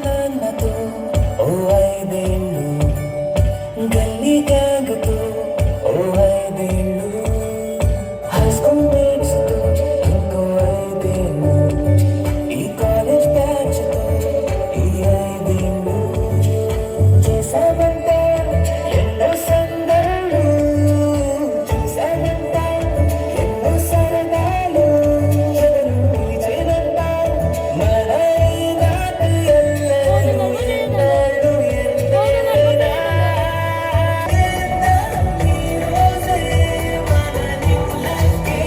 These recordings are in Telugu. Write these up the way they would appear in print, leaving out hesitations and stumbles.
నాన్నతో ఓ ఐదేళ్ళు గల్లీ గ్యాంగ్తో ఓ ఐదేళ్ళు హై స్కూల్ మేట్స్ తో ఇంకో ఐదేళ్ళు ఈ కాలేజ్ బ్యాచ్ తో ఈ ఐదేళ్ళు చేసామంటే ఎన్నో సందర్లు చూసానంటే ఎన్నో సరదాలు ఎదురు నిలిచేనంట మన ఈ నాటి ఎల్లలు ఎన్నాళ్ళు ఎన్నెల్లునా ఈ రోజే మన new life కే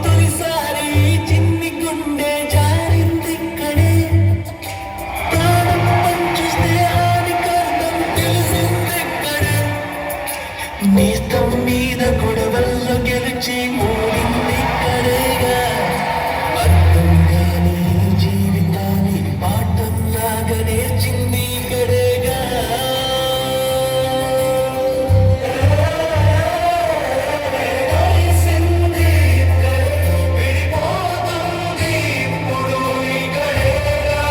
తొలిసారి చిన్ని గుండె జారిందిక్కడే ప్రాణం పంచిస్తే హానికరం తెలిసిందిక్కడే నేస్తం మీద గొడవల్లో గెలిచి ఓడిందిక్కడేగా అర్థం కాని జీవితాన్ని పాఠంలాగా నేర్చింది ఇక్కడేగా తెలిసింది ఇక్కడే విడిపోతుంది ఇప్పుడు ఇక్కడేగా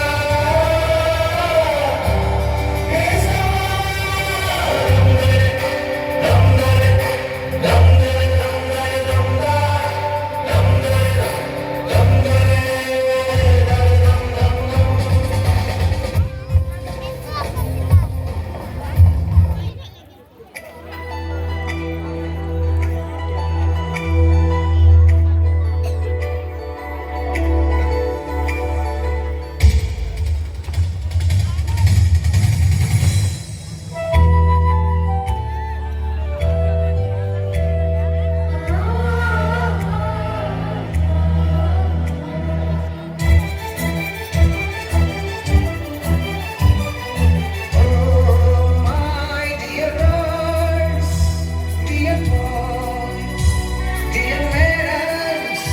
My dear girls, dear boys, dear parents,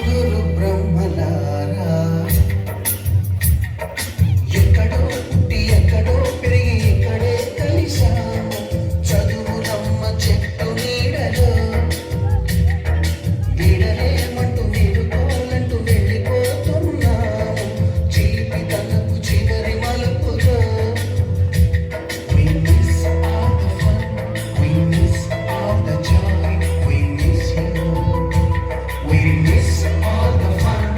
గురు బ్రహ్మలారా ఎక్కడో పుట్టి ఎక్కడో పెరిగి ఇక్కడే కలిసాము చదువులమ్మ చెట్టు నీడలో వీడలేమంటూ వీడుకోవాలంటూ వెళ్ళిపోతున్నాము చిలిపి తనపు చివరి మలుపులో We miss all the fun, we miss all the joy, we miss you. We miss all the fun,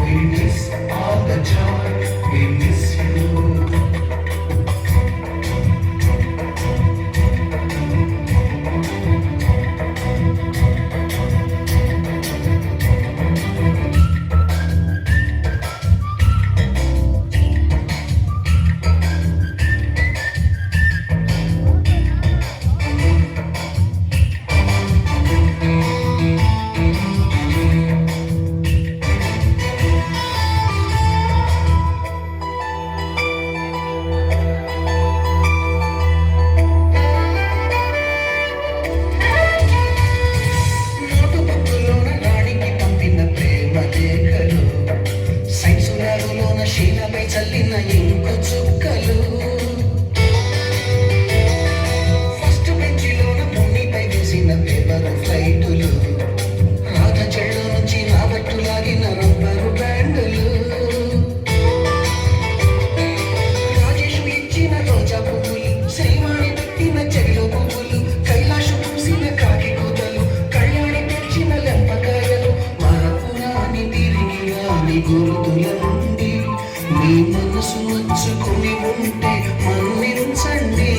we miss all the joy, we miss you. నోటుబుక్కులోన రాణికి పంపిన ప్రేమ లేఖలు సైన్సు ల్యాబులోన శీలపై చల్లిన ఇంకు చుక్కలు ఫస్ట్ బెంచిలోన భూమిపై వేసిన పేపరు ఫ్లైటులు రాజ చెళ్ళు నుంచి రాబట్టు లాగిన రబ్బరు బ్యాండులు రాజేషు ఇచ్చిన రోజా పువ్వులు శ్రీవాణి పెట్టిన చెవిలో పువ్వులు కైలాషు పూసిన కాకి కూతలు కళ్యాణి తెచ్చిన లెంపకాయలు మరపురాని తిరిగి రాని గురుతుల నుండి మీ మనసు నచ్చుకుని ఉంటే మన్నించండి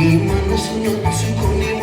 నీ మనసు నొచ్చుకొని